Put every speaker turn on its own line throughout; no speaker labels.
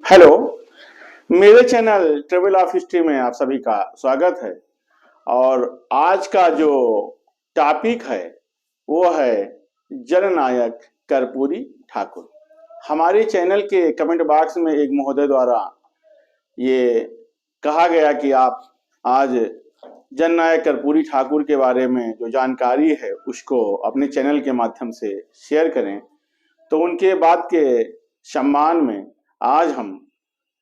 Hello. मेरे channel travel of history में आप सभी का स्वागत है। और आज का जो टॉपिक है वो है जननायक कर्पूरी ठाकुर। हमारे चैनल के कमेंट बॉक्स में एक महोदय द्वारा ये कहा गया कि आप आज जननायक कर्पूरी ठाकुर के बारे में जो जानकारी है उसको अपने चैनल के माध्यम से शेयर करें। तो उनके बात के सम्मान में आज हम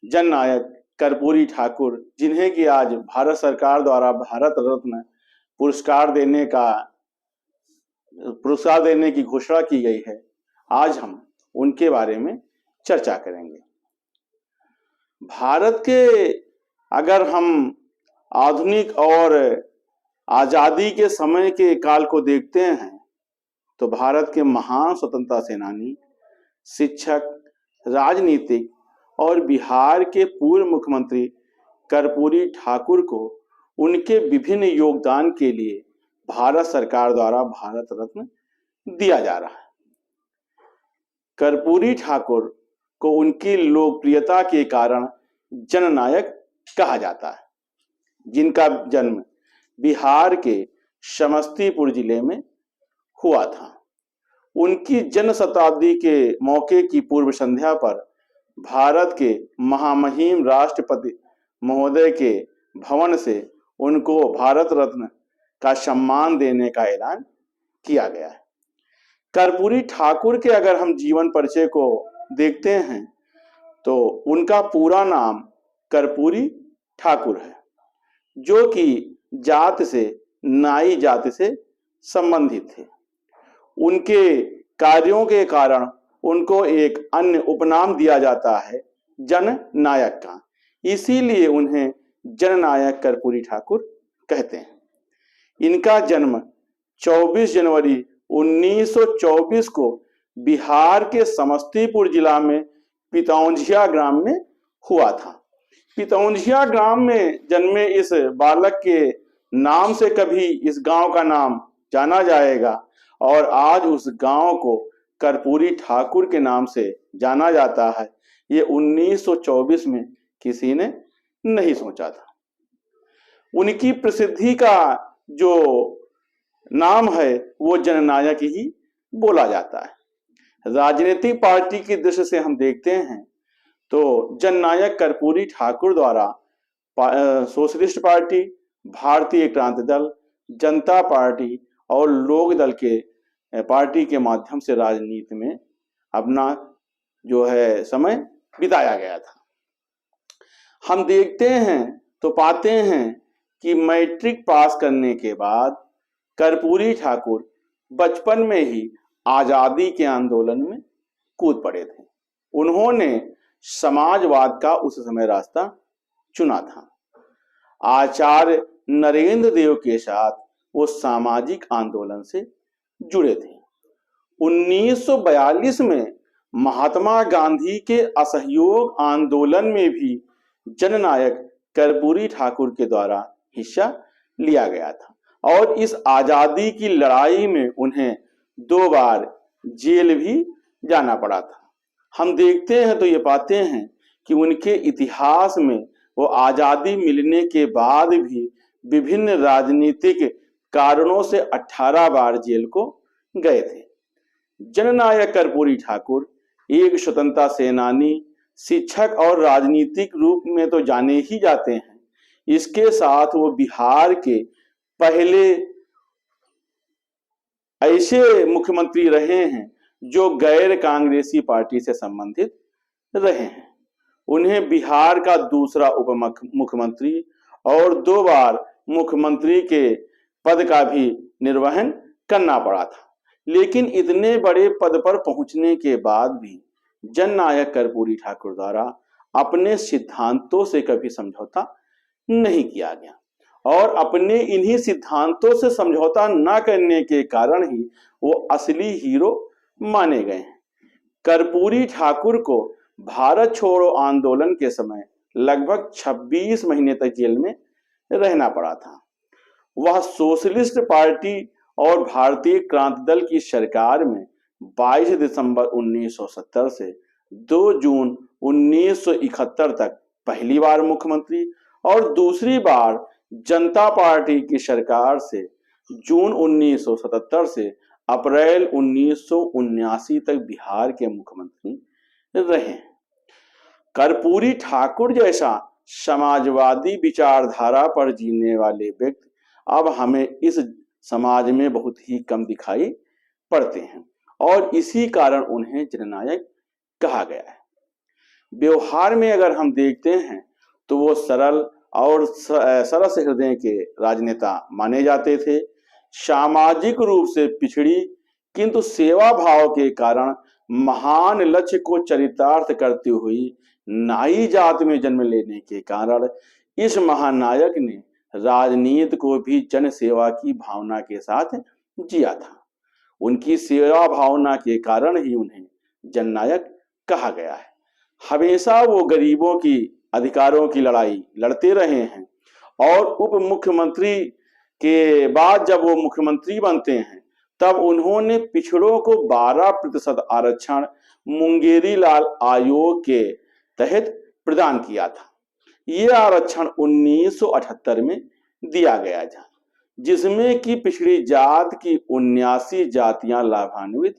जननायक कर्पूरी ठाकुर, जिन्हें कि आज भारत सरकार द्वारा भारत रत्न पुरस्कार देने की घोषणा की गई है, आज हम उनके बारे में चर्चा करेंगे। भारत के अगर हम आधुनिक और आजादी के समय के काल को देखते हैं तो भारत के महान स्वतंत्रता सेनानी, शिक्षक, राजनीतिक और बिहार के पूर्व मुख्यमंत्री कर्पूरी ठाकुर को उनके विभिन्न योगदान के लिए भारत सरकार द्वारा भारत रत्न दिया जा रहा है। कर्पूरी ठाकुर को उनकी लोकप्रियता के कारण जननायक कहा जाता है, जिनका जन्म बिहार के समस्तीपुर जिले में हुआ था। उनकी जन्म शताब्दी के मौके की पूर्व संध्या पर भारत के महामहिम राष्ट्रपति महोदय के भवन से उनको भारत रत्न का सम्मान देने का ऐलान किया गया है। कर्पूरी ठाकुर के अगर हम जीवन परिचय को देखते हैं तो उनका पूरा नाम कर्पूरी ठाकुर है, जो कि जात से नाई जाति से संबंधित थे। उनके कार्यों के कारण उनको एक अन्य उपनाम दिया जाता है जननायक का, इसीलिए उन्हें जननायक कर्पूरी ठाकुर कहते हैं। इनका जन्म 24 जनवरी 1924 को बिहार के समस्तीपुर जिला में पितौंझिया ग्राम में हुआ था। पितौंझिया ग्राम में जन्मे इस बालक के नाम से कभी इस गांव का नाम जाना जाएगा और आज उस गांव को कर्पूरी ठाकुर के नाम से जाना जाता है। ये 1924 में किसी ने नहीं सोचा था। उनकी प्रसिद्धि का जो नाम है वो जननायक ही बोला जाता है। राजनीतिक पार्टी की दृष्टि से हम देखते हैं तो जननायक कर्पूरी ठाकुर द्वारा सोशलिस्ट पार्टी, भारतीय क्रांति दल, जनता पार्टी और लोक दल के पार्टी के माध्यम से राजनीति में अपना जो है समय बिताया गया था। हम देखते हैं तो पाते हैं कि मैट्रिक पास करने के बाद कर्पूरी ठाकुर बचपन में ही आजादी के आंदोलन में कूद पड़े थे। उन्होंने समाजवाद का उस समय रास्ता चुना था। आचार्य नरेंद्र देव के साथ वो सामाजिक आंदोलन से जुड़े थे। 1942 में महात्मा गांधी के असहयोग आंदोलन में भी जननायक कर्पूरी ठाकुर के द्वारा हिस्सा लिया गया था और इस आजादी की लड़ाई में उन्हें 2 बार जेल भी जाना पड़ा था। हम देखते हैं तो ये पाते हैं कि उनके इतिहास में वो आजादी मिलने के बाद भी विभिन्न राजनीतिक कारणों से 18 बार जेल को गए थे। जननायक कर्पूरी ठाकुर एक स्वतंत्रता सेनानी, शिक्षक और राजनीतिक रूप में तो जाने ही जाते हैं। इसके साथ वो बिहार के पहले ऐसे मुख्यमंत्री रहे हैं जो गैर कांग्रेसी पार्टी से संबंधित रहे हैं। उन्हें बिहार का दूसरा उप मुख्यमंत्री और 2 बार मुख्यमंत्री के पद का भी निर्वहन करना पड़ा था। लेकिन इतने बड़े पद पर पहुंचने के बाद भी जननायक कर्पूरी ठाकुर द्वारा अपने सिद्धांतों से कभी समझौता नहीं किया गया और अपने इन्हीं सिद्धांतों से समझौता न करने के कारण ही वो असली हीरो माने गए हैं। कर्पूरी ठाकुर को भारत छोड़ो आंदोलन के समय लगभग 26 महीने तक जेल में रहना पड़ा था। वह सोशलिस्ट पार्टी और भारतीय क्रांति दल की सरकार में 22 दिसंबर 1970 से 2 जून 1971 तक पहली बार मुख्यमंत्री और दूसरी बार जनता पार्टी की सरकार से जून 1977 से अप्रैल 1979 तक बिहार के मुख्यमंत्री रहे। कर्पूरी ठाकुर जैसा समाजवादी विचारधारा पर जीने वाले व्यक्ति अब हमें इस समाज में बहुत ही कम दिखाई पड़ते हैं और इसी कारण उन्हें जननायक कहा गया है। व्यवहार में अगर हम देखते हैं तो वो सरल और सरस हृदय के राजनेता माने जाते थे। सामाजिक रूप से पिछड़ी किंतु सेवा भाव के कारण महान लक्ष्य को चरितार्थ करती हुई नाई जात में जन्म लेने के कारण इस महानायक ने राजनीति को भी जन सेवा की भावना के साथ जिया था। उनकी सेवा भावना के कारण ही उन्हें जननायक कहा गया है। हमेशा वो गरीबों की अधिकारों की लड़ाई लड़ते रहे हैं और उप मुख्यमंत्री के बाद जब वो मुख्यमंत्री बनते हैं तब उन्होंने पिछड़ों को 12% आरक्षण मुंगेरी लाल आयोग के तहत प्रदान किया था। ये आरक्षण 1978 में दिया गया था, जिसमें कि पिछड़ी जात की 79 जातियां लाभान्वित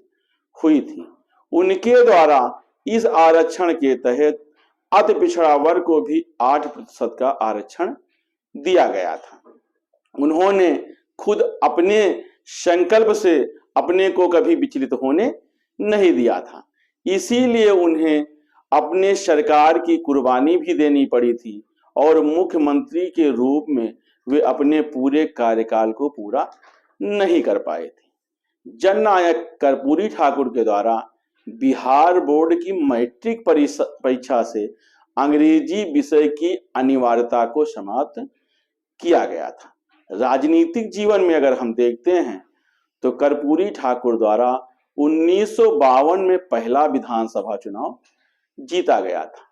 हुई थी। उनके द्वारा इस आरक्षण के तहत अति पिछड़ा वर्ग को भी 8% का आरक्षण दिया गया था। उन्होंने खुद अपने संकल्प से अपने को कभी विचलित होने नहीं दिया था, इसीलिए उन्हें अपने सरकार की कुर्बानी भी देनी पड़ी थी और मुख्यमंत्री के रूप में वे अपने पूरे कार्यकाल को पूरा नहीं कर पाए थे। जननायक कर्पूरी ठाकुर के द्वारा बिहार बोर्ड की मैट्रिक परीक्षा से अंग्रेजी विषय की अनिवार्यता को समाप्त किया गया था। राजनीतिक जीवन में अगर हम देखते हैं तो कर्पूरी ठाकुर द्वारा 1952 में पहला विधानसभा चुनाव जीता गया था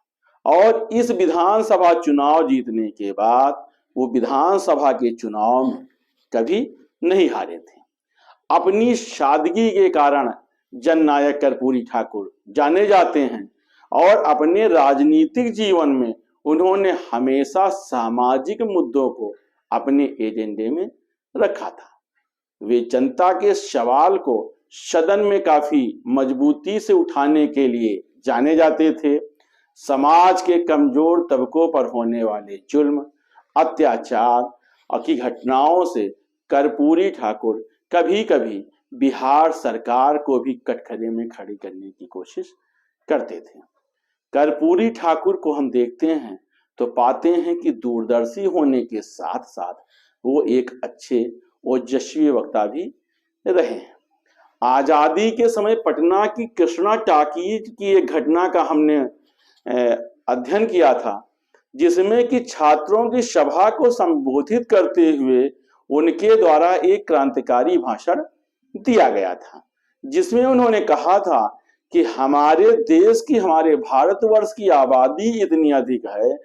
और इस विधानसभा चुनाव जीतने के बाद वो विधानसभा के चुनाव में कभी नहीं हारे थे। अपनी सादगी के कारण जननायक कर्पूरी ठाकुर जाने जाते हैं और अपने राजनीतिक जीवन में उन्होंने हमेशा सामाजिक मुद्दों को अपने एजेंडे में रखा था। वे जनता के सवाल को सदन में काफी मजबूती से उठाने के लिए जाने जाते थे। समाज के कमजोर तबकों पर होने वाले जुल्म, अत्याचार की घटनाओं से कर्पूरी ठाकुर कभी कभी बिहार सरकार को भी कटघरे में खड़ी करने की कोशिश करते थे। कर्पूरी ठाकुर को हम देखते हैं तो पाते हैं कि दूरदर्शी होने के साथ साथ वो एक अच्छे ओजस्वी वक्ता भी रहे हैं। आजादी के समय पटना की कृष्णा टाकीज की एक घटना का हमने अध्ययन किया था, जिसमें कि छात्रों की सभा को संबोधित करते हुए उनके द्वारा एक क्रांतिकारी भाषण दिया गया था, जिसमें उन्होंने कहा था कि हमारे देश की, हमारे भारतवर्ष की आबादी इतनी अधिक है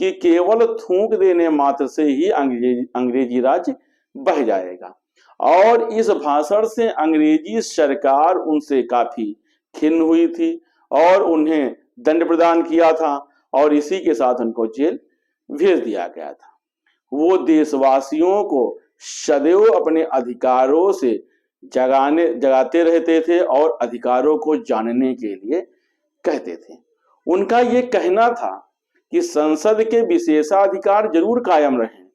कि केवल थूक देने मात्र से ही अंग्रेजी राज बह जाएगा। और इस भाषण से अंग्रेजी सरकार उनसे काफी खिन्न हुई थी और उन्हें दंड प्रदान किया था और इसी के साथ उनको जेल भेज दिया गया था। वो देशवासियों को सदैव अपने अधिकारों से जगाते रहते थे और अधिकारों को जानने के लिए कहते थे। उनका ये कहना था कि संसद के विशेषाधिकार जरूर कायम रहें,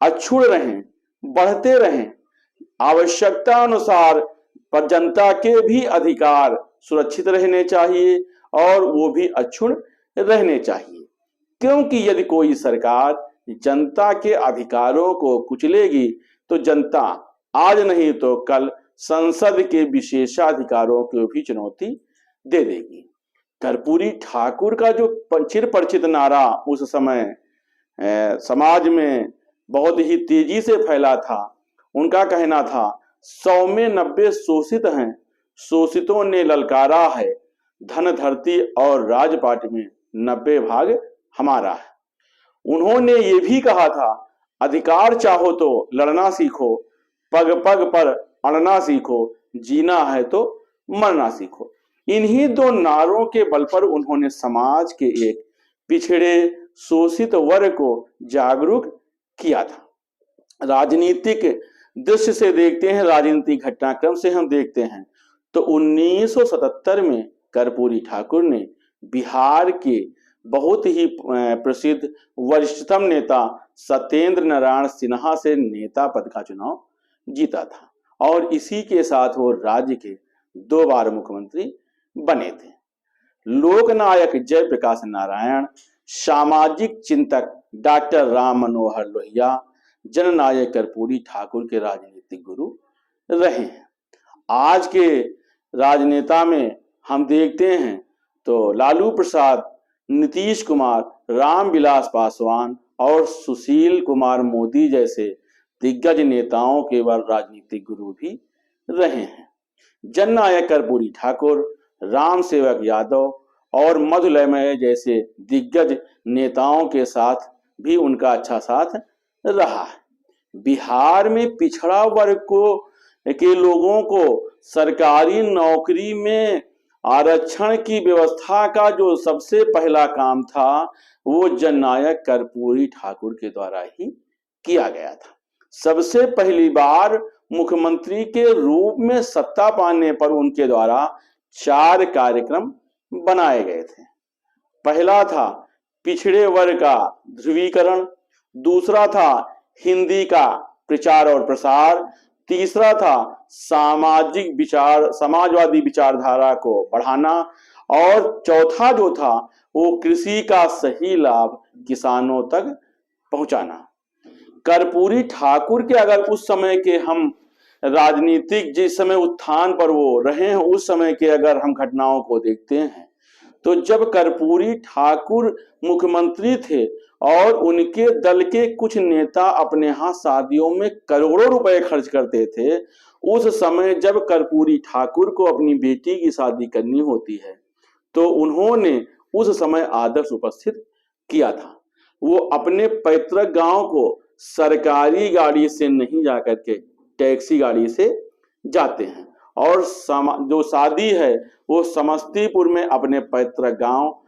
अक्षुण्ण रहें, बढ़ते रहें, आवश्यकता अनुसार पर जनता के भी अधिकार सुरक्षित रहने चाहिए और वो भी अक्षुण्ण रहने चाहिए, क्योंकि यदि कोई सरकार जनता के अधिकारों को कुचलेगी तो जनता आज नहीं तो कल संसद के विशेषाधिकारों को भी चुनौती दे देगी। कर्पूरी ठाकुर का जो चिर परिचित नारा उस समय समाज में बहुत ही तेजी से फैला था, उनका कहना था 100 में 90 शोषित हैं, शोषितों ने ललकारा है, धन धरती और राजपाट में 90 भाग हमारा है। उन्होंने ये भी कहा था, अधिकार चाहो तो लड़ना सीखो, पग पग पर अड़ना सीखो, जीना है तो मरना सीखो। इन्हीं दो नारों के बल पर उन्होंने समाज के एक पिछड़े शोषित वर्ग को जागरूक किया था। राजनीतिक दृश्य से देखते हैं, राजनीतिक घटनाक्रम से हम देखते हैं तो 1977 में कर्पूरी ठाकुर ने बिहार के बहुत ही प्रसिद्ध वरिष्ठतम नेता सत्येंद्र नारायण सिन्हा से नेता पद का चुनाव जीता था और इसी के साथ वो राज्य के 2 बार मुख्यमंत्री बने थे। लोकनायक जयप्रकाश नारायण, सामाजिक चिंतक डॉक्टर राम मनोहर लोहिया, जननायक कर्पूरी ठाकुर के राजनीतिक गुरु रहे हैं। आज के राजनेता में हम देखते हैं तो लालू प्रसाद, नीतीश कुमार, रामविलास पासवान और सुशील कुमार मोदी जैसे दिग्गज नेताओं के राजनीतिक गुरु भी रहे हैं। जननायक कर्पूरी ठाकुर, राम सेवक यादव और मधुलयमय जैसे दिग्गज नेताओं के साथ भी उनका अच्छा साथ रहा है। बिहार में पिछड़ा वर्ग के लोगों को सरकारी नौकरी में आरक्षण की व्यवस्था का जो सबसे पहला काम था वो जननायक कर्पूरी ठाकुर के द्वारा ही किया गया था। सबसे पहली बार मुख्यमंत्री के रूप में सत्ता पाने पर उनके द्वारा 4 कार्यक्रम बनाए गए थे। पहला था पिछड़े वर्ग का ध्रुवीकरण, दूसरा था हिंदी का प्रचार और प्रसार, तीसरा था समाजवादी विचारधारा को बढ़ाना और चौथा जो था वो कृषि का सही लाभ किसानों तक पहुंचाना। कर्पूरी ठाकुर के अगर उस समय के हम राजनीतिक जिस समय उत्थान पर वो रहे हैं उस समय के अगर हम घटनाओं को देखते हैं तो जब कर्पूरी ठाकुर मुख्यमंत्री थे और उनके दल के कुछ नेता अपने यहाँ शादियों में करोड़ों रुपए खर्च करते थे, उस समय जब कर्पूरी ठाकुर को अपनी बेटी की शादी करनी होती है तो उन्होंने उस समय आदर्श उपस्थित किया था। वो अपने पैतृक गांव को सरकारी गाड़ी से नहीं जाकर के टैक्सी गाड़ी से जाते हैं और जो शादी है वो समस्तीपुर में अपने पैतृक गांव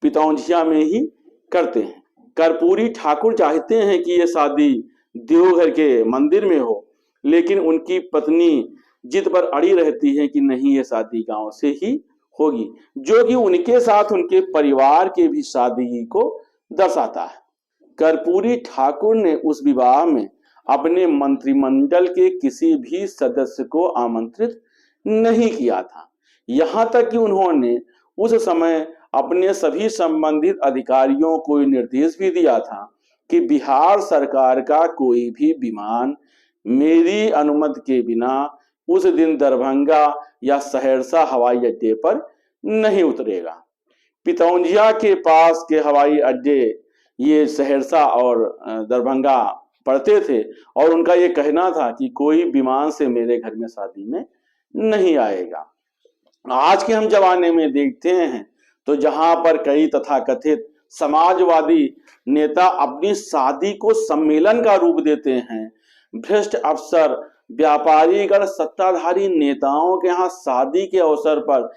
पितौंझिया में ही करते हैं। कर्पूरी ठाकुर चाहते हैं कि ये शादी देवघर के मंदिर में हो, लेकिन उनकी पत्नी जिद पर अड़ी रहती है कि नहीं ये शादी गांव से ही होगी, जो कि उनके साथ उनके परिवार के भी शादी को दर्शाता है। कर्पूरी ठाकुर ने उस विवाह में अपने मंत्रिमंडल के किसी भी सदस्य को आमंत्रित नहीं किया था। यहां तक कि उन्होंने उस समय अपने सभी संबंधित अधिकारियों को निर्देश भी दिया था कि बिहार सरकार का कोई भी विमान मेरी अनुमति के बिना उस दिन दरभंगा या सहरसा हवाई अड्डे पर नहीं उतरेगा। पितौंझिया के पास के हवाई अड्डे ये सहरसा और दरभंगा पड़ते थे और उनका ये कहना था कि कोई विमान से मेरे घर में शादी में नहीं आएगा। आज के हम जमाने में देखते हैं तो जहां पर कई तथाकथित समाजवादी नेता अपनी शादी को सम्मेलन का रूप देते हैं, भ्रष्ट अफसर, व्यापारीगण, सत्ताधारी नेताओं के यहाँ शादी के अवसर पर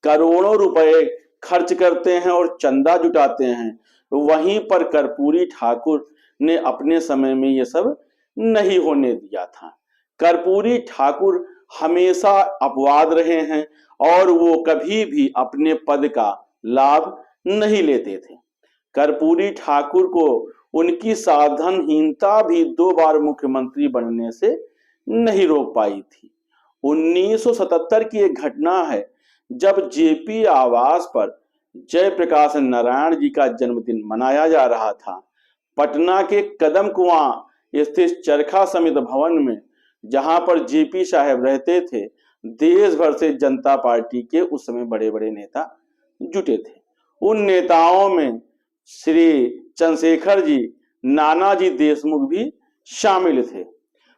करोड़ों रुपए खर्च करते हैं और चंदा जुटाते हैं, वहीं पर कर्पूरी ठाकुर ने अपने समय में ये सब नहीं होने दिया था। कर्पूरी ठाकुर हमेशा अपवाद रहे हैं और वो कभी भी अपने पद का लाभ नहीं लेते थे। कर्पूरी ठाकुर को उनकी साधनहीनता भी 2 बार मुख्यमंत्री बनने से नहीं रोक पाई थी। 1977 की एक घटना है जब जेपी आवास पर जयप्रकाश नारायण जी का जन्मदिन मनाया जा रहा था। पटना के कदम कुआं स्थित चरखा समिति भवन में जहां पर जेपी साहब रहते थे, देश भर से जनता पार्टी के उस समय बड़े बड़े नेता जुटे थे। उन नेताओं में श्री चंद्रशेखर जी, नानाजी देशमुख भी शामिल थे।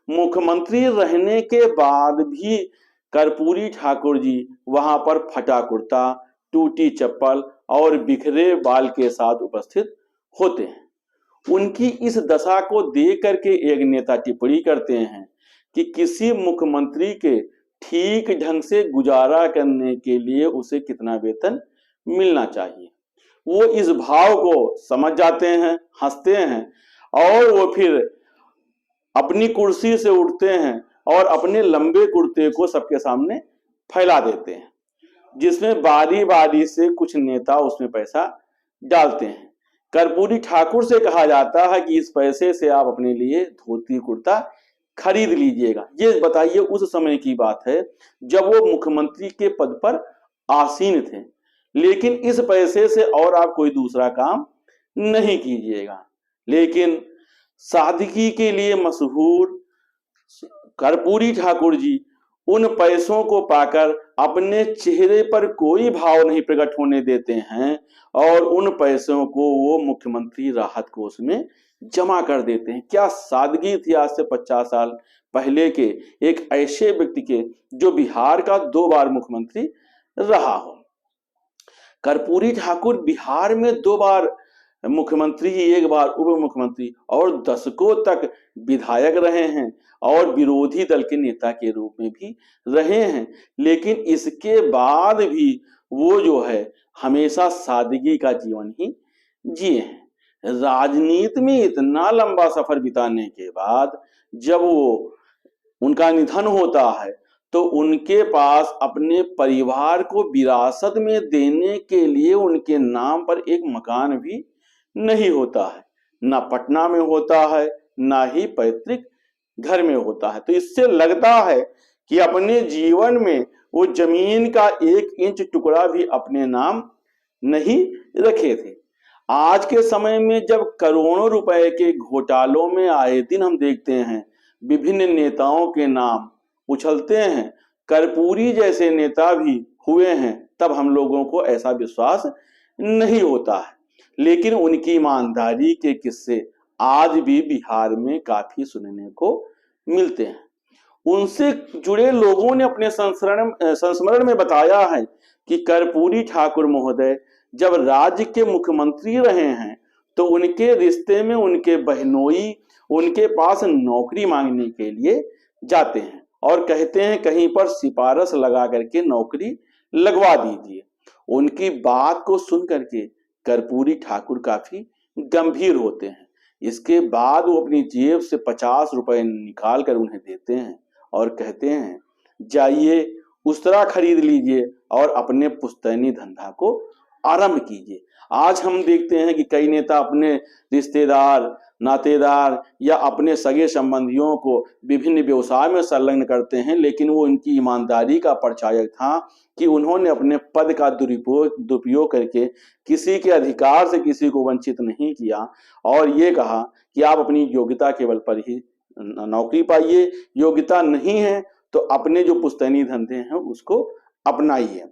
मुख्यमंत्री रहने के बाद भी कर्पूरी ठाकुर जी वहां पर फटा कुर्ता, टूटी चप्पल और बिखरे बाल के साथ उपस्थित होते हैं। उनकी इस दशा को देख करके एक नेता टिप्पणी करते हैं कि किसी मुख्यमंत्री के ठीक ढंग से गुजारा करने के लिए उसे कितना वेतन मिलना चाहिए। वो इस भाव को समझ जाते हैं, हंसते हैं और वो फिर अपनी कुर्सी से उठते हैं और अपने लंबे कुर्ते को सबके सामने फैला देते हैं, जिसमें बारी बारी से कुछ नेता उसमें पैसा डालते हैं। कर्पूरी ठाकुर से कहा जाता है कि इस पैसे से आप अपने लिए धोती कुर्ता खरीद लीजिएगा। ये बताइए उस समय की बात है जब वो मुख्यमंत्री के पद पर आसीन थे, लेकिन इस पैसे से और आप कोई दूसरा काम नहीं कीजिएगा। लेकिन सादगी के लिए मशहूर कर्पूरी ठाकुर जी उन पैसों को पाकर अपने चेहरे पर कोई भाव नहीं प्रकट होने देते हैं और उन पैसों को वो मुख्यमंत्री राहत कोष में जमा कर देते हैं। क्या सादगी थी आज से 50 साल पहले के एक ऐसे व्यक्ति के जो बिहार का 2 बार मुख्यमंत्री रहा हो। कर्पूरी ठाकुर बिहार में 2 बार मुख्यमंत्री, 1 बार उप मुख्यमंत्री और दशकों तक विधायक रहे हैं और विरोधी दल के नेता के रूप में भी रहे हैं। लेकिन इसके बाद भी वो जो है हमेशा सादगी का जीवन ही जिए हैं। राजनीति में इतना लंबा सफर बिताने के बाद जब वो उनका निधन होता है तो उनके पास अपने परिवार को विरासत में देने के लिए उनके नाम पर एक मकान भी नहीं होता है, ना पटना में होता है ना ही पैतृक घर में होता है। तो इससे लगता है कि अपने जीवन में वो जमीन का 1 इंच टुकड़ा भी अपने नाम नहीं रखे थे। आज के समय में जब करोड़ों रुपए के घोटालों में आए दिन हम देखते हैं विभिन्न नेताओं के नाम उछलते हैं, कर्पूरी जैसे नेता भी हुए हैं, तब हम लोगों को ऐसा विश्वास नहीं होता है। लेकिन उनकी ईमानदारी के किस्से आज भी बिहार में काफी सुनने को मिलते हैं। उनसे जुड़े लोगों ने अपने संस्मरण में बताया है कि कर्पूरी ठाकुर महोदय जब राज्य के मुख्यमंत्री रहे हैं तो उनके रिश्ते में उनके बहनोई उनके पास नौकरी मांगने के लिए जाते हैं और कहते हैं कहीं पर सिफारिश लगा करके नौकरी लगवा दीजिए। उनकी बात को सुन करके कर्पूरी ठाकुर काफी गंभीर होते हैं। इसके बाद वो अपनी जेब से 50 रुपए निकाल कर उन्हें देते हैं और कहते हैं जाइए उस्तरा खरीद लीजिए और अपने पुश्तैनी धंधा को आरंभ कीजिए। आज हम देखते हैं कि कई नेता अपने रिश्तेदार, नातेदार या अपने सगे संबंधियों को विभिन्न व्यवसाय में संलग्न करते हैं, लेकिन वो उनकी ईमानदारी का परिचायक था कि उन्होंने अपने पद का दुरुपयोग करके किसी के अधिकार से किसी को वंचित नहीं किया और ये कहा कि आप अपनी योग्यता के बल पर ही नौकरी पाइए, योग्यता नहीं है तो अपने जो पुश्तैनी धंधे हैं उसको अपनाइए।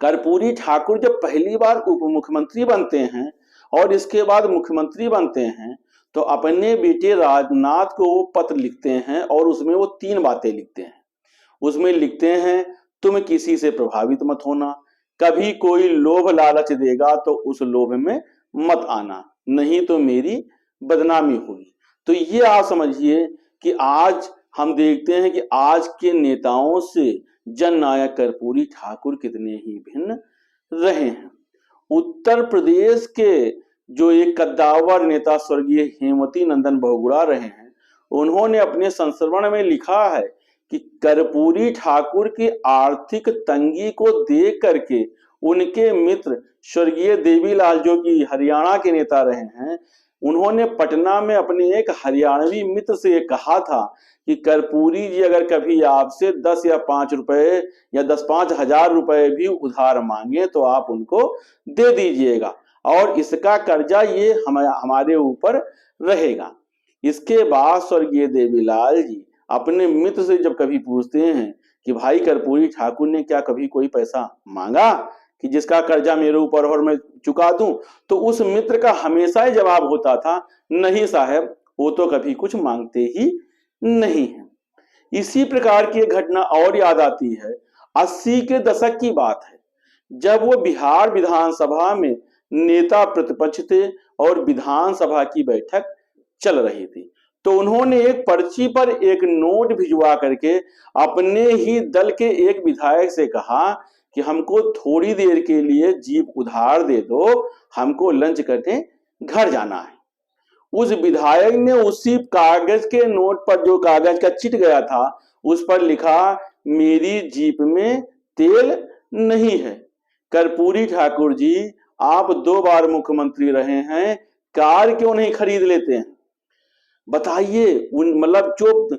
कर्पूरी ठाकुर जब पहली बार उप मुख्यमंत्री बनते हैं और इसके बाद मुख्यमंत्री बनते हैं तो अपने बेटे राजनाथ को वो पत्र लिखते हैं और उसमें वो 3 बातें लिखते हैं। उसमें लिखते हैं तुम किसी से प्रभावित मत होना, कभी कोई लोभ लालच देगा तो उस लोभ में मत आना, नहीं तो मेरी बदनामी होगी। तो ये आप समझिए कि आज हम देखते हैं कि आज के नेताओं से जननायक कर्पूरी ठाकुर कितने ही भिन्न रहे हैं। उत्तर प्रदेश के जो एक कद्दावर नेता स्वर्गीय हेमवती नंदन बहुगुणा रहे हैं, उन्होंने अपने संस्मरण में लिखा है कि कर्पूरी ठाकुर की आर्थिक तंगी को देख करके उनके मित्र स्वर्गीय देवीलाल जो कि हरियाणा के नेता रहे हैं, उन्होंने पटना में अपने एक हरियाणवी मित्र से कहा था कि कर्पूरी जी अगर कभी आपसे 10 या 5 रुपए या 10-5 हजार रुपए भी उधार मांगे तो आप उनको दे दीजिएगा और इसका कर्जा ये हमारे ऊपर रहेगा। इसके बाद स्वर्गीय देवीलाल जी अपने मित्र से जब कभी पूछते हैं कि भाई कर्पूरी ठाकुर ने क्या कभी कोई पैसा मांगा कि जिसका कर्जा मेरे ऊपर और मैं चुका दूं, तो उस मित्र का हमेशा ही जवाब होता था नहीं साहब, वो तो कभी कुछ मांगते ही नहीं है। इसी प्रकार की एक घटना और याद आती है, 80 के दशक की बात है, जब वो बिहार विधानसभा में नेता प्रतिपक्ष थे और विधानसभा की बैठक चल रही थी, तो उन्होंने एक पर्ची पर एक नोट भिजवा करके अपने ही दल के एक विधायक से कहा कि हमको थोड़ी देर के लिए जीप उधार दे दो, हमको लंच करने घर जाना है। उस विधायक ने उसी कागज के नोट पर, जो कागज का चिट गया था, उस पर लिखा, मेरी जीप में तेल नहीं है। कर्पूरी ठाकुर जी, आप 2 बार मुख्यमंत्री रहे हैं, कार क्यों नहीं खरीद लेते हैं? बताइए, उन मतलब जो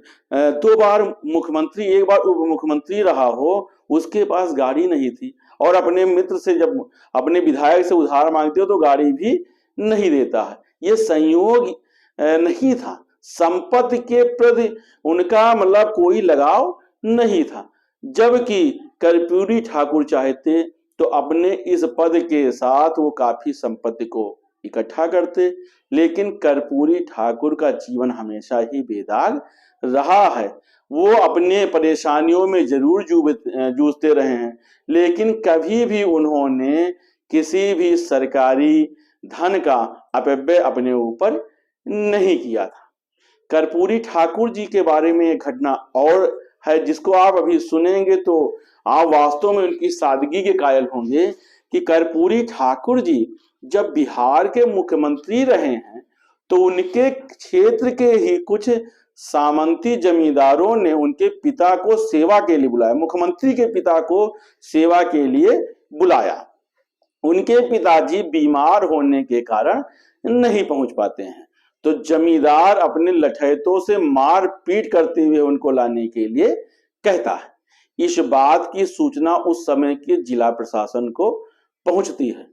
2 बार मुख्यमंत्री, 1 बार उप मुख्यमंत्री रहा हो, उसके पास गाड़ी नहीं थी, और अपने मित्र से, जब अपने विधायक से उधार मांगते हो तो गाड़ी भी नहीं देता है। ये संयोग नहीं था, संपत्ति के प्रति उनका मतलब कोई लगाव नहीं था। जबकि कर्पूरी ठाकुर चाहते तो अपने इस पद के साथ वो काफी संपत्ति को इकट्ठा करते, लेकिन कर्पूरी ठाकुर का जीवन हमेशा ही बेदाग रहा है। वो अपने परेशानियों में जरूर जूझते रहे हैं, लेकिन कभी भी उन्होंने किसी भी सरकारी धन का अपव्यय अपने ऊपर नहीं किया था। कर्पूरी ठाकुर जी के बारे में एक घटना और है, जिसको आप अभी सुनेंगे तो आप वास्तव में उनकी सादगी के कायल होंगे कि कर्पूरी ठाकुर जी जब बिहार के मुख्यमंत्री रहे हैं तो उनके क्षेत्र के ही कुछ सामंती जमींदारों ने उनके पिता को सेवा के लिए बुलाया, मुख्यमंत्री के पिता को सेवा के लिए बुलाया। उनके पिताजी बीमार होने के कारण नहीं पहुंच पाते हैं, तो जमींदार अपने लठैतों से मार पीट करते हुए उनको लाने के लिए कहता है। इस बात की सूचना उस समय के जिला प्रशासन को पहुंचती है।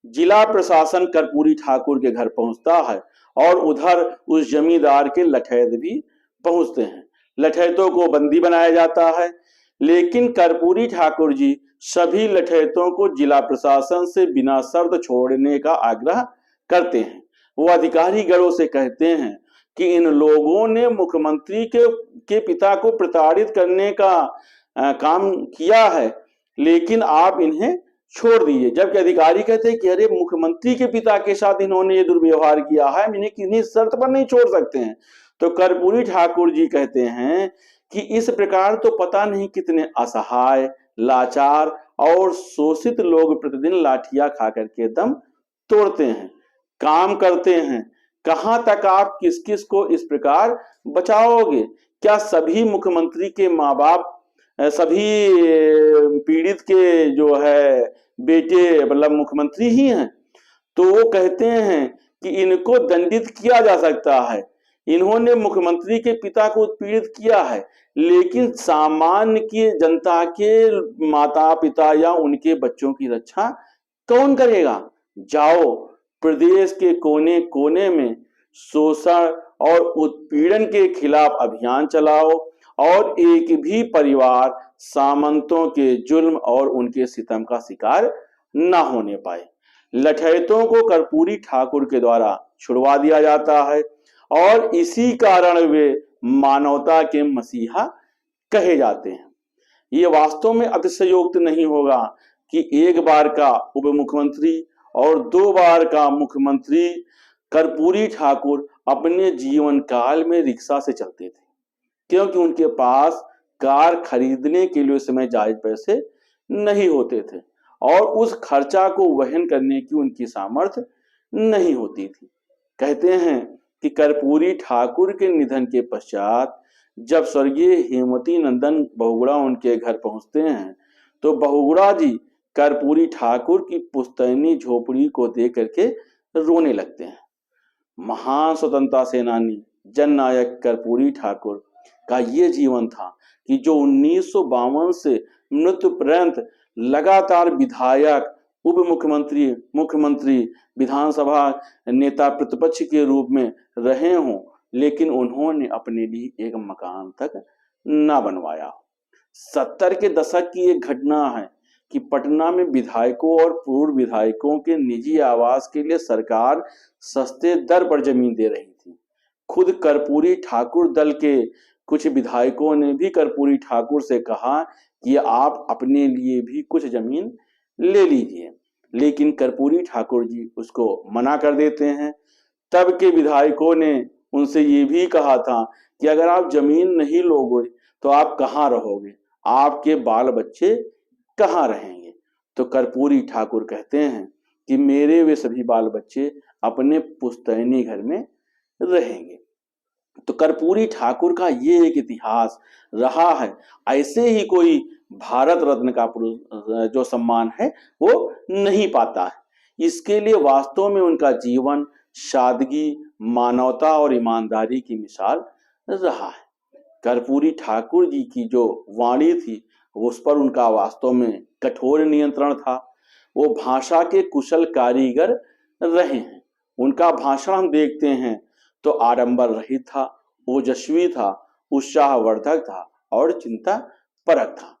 जिला प्रशासन कर्पूरी ठाकुर के घर पहुंचता है और उधर उस जमींदार के लठैत भी पहुंचते हैं। लठैतों को बंदी बनाया जाता है, लेकिन कर्पूरी ठाकुर जी सभी लठैतों को जिला प्रशासन से बिना शर्त छोड़ने का आग्रह करते हैं। वो अधिकारी गणों से कहते हैं कि इन लोगों ने मुख्यमंत्री के पिता को प्रताड़ित करने का काम किया है, लेकिन आप इन्हें छोड़ दीजिए। जबकि अधिकारी कहते हैं कि अरे, मुख्यमंत्री के पिता के साथ इन्होंने ये दुर्व्यवहार किया है, इन्हें किसी शर्त पर नहीं छोड़ सकते हैं। तो कर्पूरी ठाकुर जी कहते हैं कि इस प्रकार तो पता नहीं कितने असहाय, लाचार और शोषित लोग प्रतिदिन लाठियां खा करके दम तोड़ते हैं, काम करते हैं। कहां तक आप किस किस को इस प्रकार बचाओगे? क्या सभी मुख्यमंत्री के माँ बाप, सभी पीड़ित के जो है बेटे मतलब मुख्यमंत्री ही हैं? तो वो कहते हैं कि इनको दंडित किया जा सकता है, इन्होंने मुख्यमंत्री के पिता को उत्पीड़ित किया है, लेकिन सामान्य की जनता के माता पिता या उनके बच्चों की रक्षा कौन करेगा? जाओ, प्रदेश के कोने कोने में शोषण और उत्पीड़न के खिलाफ अभियान चलाओ और एक भी परिवार सामंतों के जुल्म और उनके सितम का शिकार न होने पाए। लठैतों को कर्पूरी ठाकुर के द्वारा छुड़वा दिया जाता है और इसी कारण वे मानवता के मसीहा कहे जाते हैं। ये वास्तव में अतिशयोक्ति नहीं होगा कि 1 बार का उप मुख्यमंत्री और 2 बार का मुख्यमंत्री कर्पूरी ठाकुर अपने जीवन काल में रिक्शा से चलते थे, क्योंकि उनके पास कार खरीदने के लिए उस समय जायज पैसे नहीं होते थे और उस खर्चा को वहन करने की उनकी सामर्थ्य नहीं होती थी। कहते हैं कि कर्पूरी ठाकुर के निधन के पश्चात जब स्वर्गीय हेमवती नंदन बहुगुणा उनके घर पहुंचते हैं तो बहुगुणा जी कर्पूरी ठाकुर की पुश्तैनी झोपड़ी को देख करके रोने लगते हैं। महान स्वतंत्रता सेनानी जननायक कर्पूरी ठाकुर का ये जीवन था कि जो 1952 से मृत्यु पर्यंत लगातार विधायक, उप मुख्यमंत्री, मुख्यमंत्री, विधानसभा नेता प्रतिपक्ष के रूप में रहे हों, लेकिन उन्होंने अपने लिए एक मकान तक न बनवाया। 70 के दशक की एक घटना है कि पटना में विधायकों और पूर्व विधायकों के निजी आवास के लिए सरकार सस्ते दर पर जमीन दे रही थी। खुद कर्पूरी ठाकुर दल के कुछ विधायकों ने भी कर्पूरी ठाकुर से कहा कि आप अपने लिए भी कुछ जमीन ले लीजिए, लेकिन कर्पूरी ठाकुर जी उसको मना कर देते हैं। तब के विधायकों ने उनसे ये भी कहा था कि अगर आप जमीन नहीं लोगे तो आप कहाँ रहोगे, आपके बाल बच्चे कहाँ रहेंगे। तो कर्पूरी ठाकुर कहते हैं कि मेरे वे सभी बाल बच्चे अपने पुश्तैनी घर में रहेंगे। तो कर्पूरी ठाकुर का ये एक इतिहास रहा है। ऐसे ही कोई भारत रत्न का जो सम्मान है वो नहीं पाता है। इसके लिए वास्तव में उनका जीवन सादगी, मानवता और ईमानदारी की मिसाल रहा है। कर्पूरी ठाकुर जी की जो वाणी थी उस पर उनका वास्तव में कठोर नियंत्रण था। वो भाषा के कुशल कारीगर रहे हैं। उनका भाषण हम देखते हैं तो आडंबर रहित था, ओजस्वी था, उत्साहवर्धक था और चिंता परक था।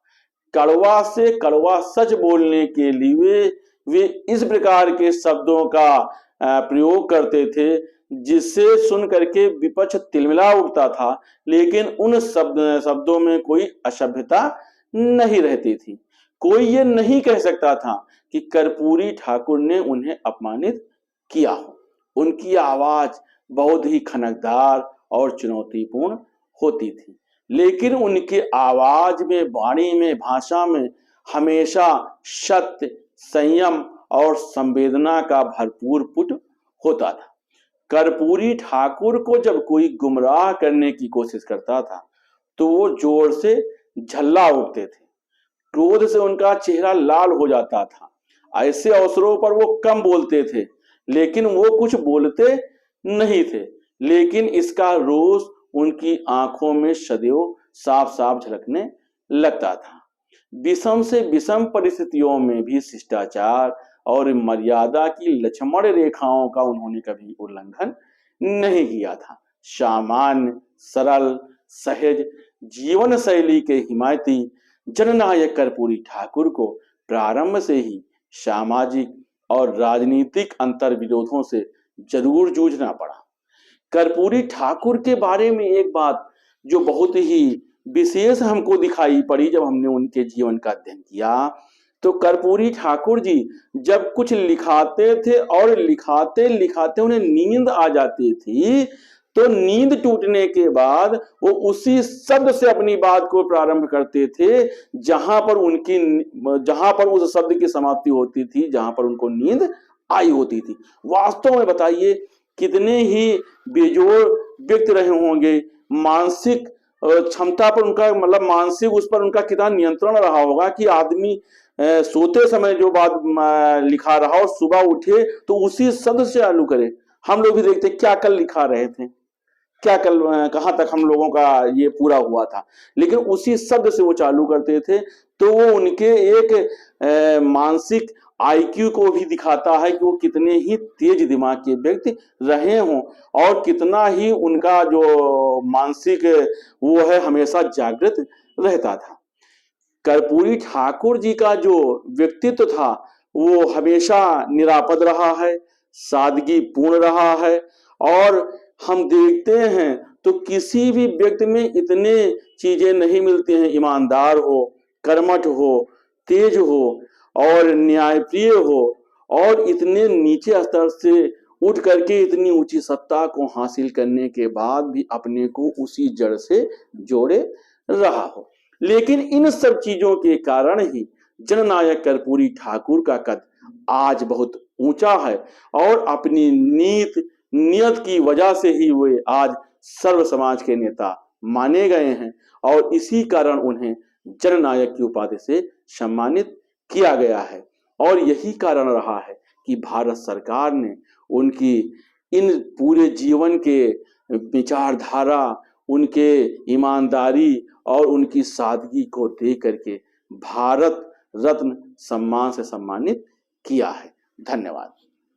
कड़वा से कड़वा सच बोलने के लिए वे इस प्रकार के शब्दों का प्रयोग करते थे जिससे सुन करके विपक्ष तिलमिला उठता था, लेकिन उन शब्दों में कोई असभ्यता नहीं रहती थी। कोई ये नहीं कह सकता था कि कर्पूरी ठाकुर ने उन्हें अपमानित किया हो। उनकी आवाज बहुत ही खनकदार और चुनौतीपूर्ण होती थी, लेकिन उनके आवाज में, वाणी में, भाषा में हमेशा सत्य, संयम और संवेदना का भरपूर पुट होता था। कर्पूरी ठाकुर को जब कोई गुमराह करने की कोशिश करता था तो वो जोर से झल्ला उठते थे। क्रोध से उनका चेहरा लाल हो जाता था। ऐसे अवसरों पर वो कम बोलते थे, लेकिन वो कुछ बोलते नहीं थे, लेकिन इसका रोष उनकी आंखों में सदैव साफ साफ झलकने लगता था। विषम से विषम परिस्थितियों में भी शिष्टाचार और मर्यादा की लक्ष्मण रेखाओं का उन्होंने कभी उल्लंघन नहीं किया था। सामान्य, सरल, सहज जीवन शैली के हिमायती जननायक कर्पूरी ठाकुर को प्रारंभ से ही सामाजिक और राजनीतिक अंतर विरोधों से जरूर जूझना पड़ा। कर्पूरी ठाकुर के बारे में एक बात जो बहुत ही विशेष हमको दिखाई पड़ी जब हमने उनके जीवन का अध्ययन किया, तो कर्पूरी ठाकुर जी जब कुछ लिखाते थे और लिखाते लिखाते उन्हें नींद आ जाती थी, तो नींद टूटने के बाद वो उसी शब्द से अपनी बात को प्रारंभ करते थे जहां पर उस शब्द की समाप्ति होती थी, जहां पर उनको नींद आई होती थी। वास्तव में बताइए कितने ही बेजोड़ व्यक्ति रहे होंगे, मानसिक क्षमता पर उनका मतलब मानसिक उस पर उनका कितना नियंत्रण रहा होगा कि आदमी सोते समय जो बात लिखा रहा और सुबह उठे तो उसी शब्द से चालू करे। हम लोग भी देखते क्या कल लिखा रहे थे, क्या कल कहां तक हम लोगों का ये पूरा हुआ था, लेकिन उसी शब्द से वो चालू करते थे। तो वो उनके एक मानसिक आईक्यू को भी दिखाता है कि वो कितने ही तेज दिमाग के व्यक्ति रहे हों और कितना ही उनका जो मानसिक वो है हमेशा जागृत रहता था। कर्पूरी ठाकुर जी का जो व्यक्तित्व था वो हमेशा निरापद रहा है, सादगी पूर्ण रहा है, और हम देखते हैं तो किसी भी व्यक्ति में इतने चीजें नहीं मिलती हैं। ईमानदार हो, कर्मठ हो, तेज हो और न्यायप्रिय हो, और इतने नीचे स्तर से उठ करके इतनी ऊंची सत्ता को हासिल करने के बाद भी अपने को उसी जड़ से जोड़े रहा हो। लेकिन इन सब चीजों के कारण ही जननायक कर्पूरी ठाकुर का कद आज बहुत ऊंचा है और अपनी नियत की वजह से ही वे आज सर्व समाज के नेता माने गए हैं और इसी कारण उन्हें जननायक की उपाधि से सम्मानित किया गया है। और यही कारण रहा है कि भारत सरकार ने उनकी इन पूरे जीवन के विचारधारा, उनके ईमानदारी और उनकी सादगी को देख करके भारत रत्न सम्मान से सम्मानित किया है। धन्यवाद।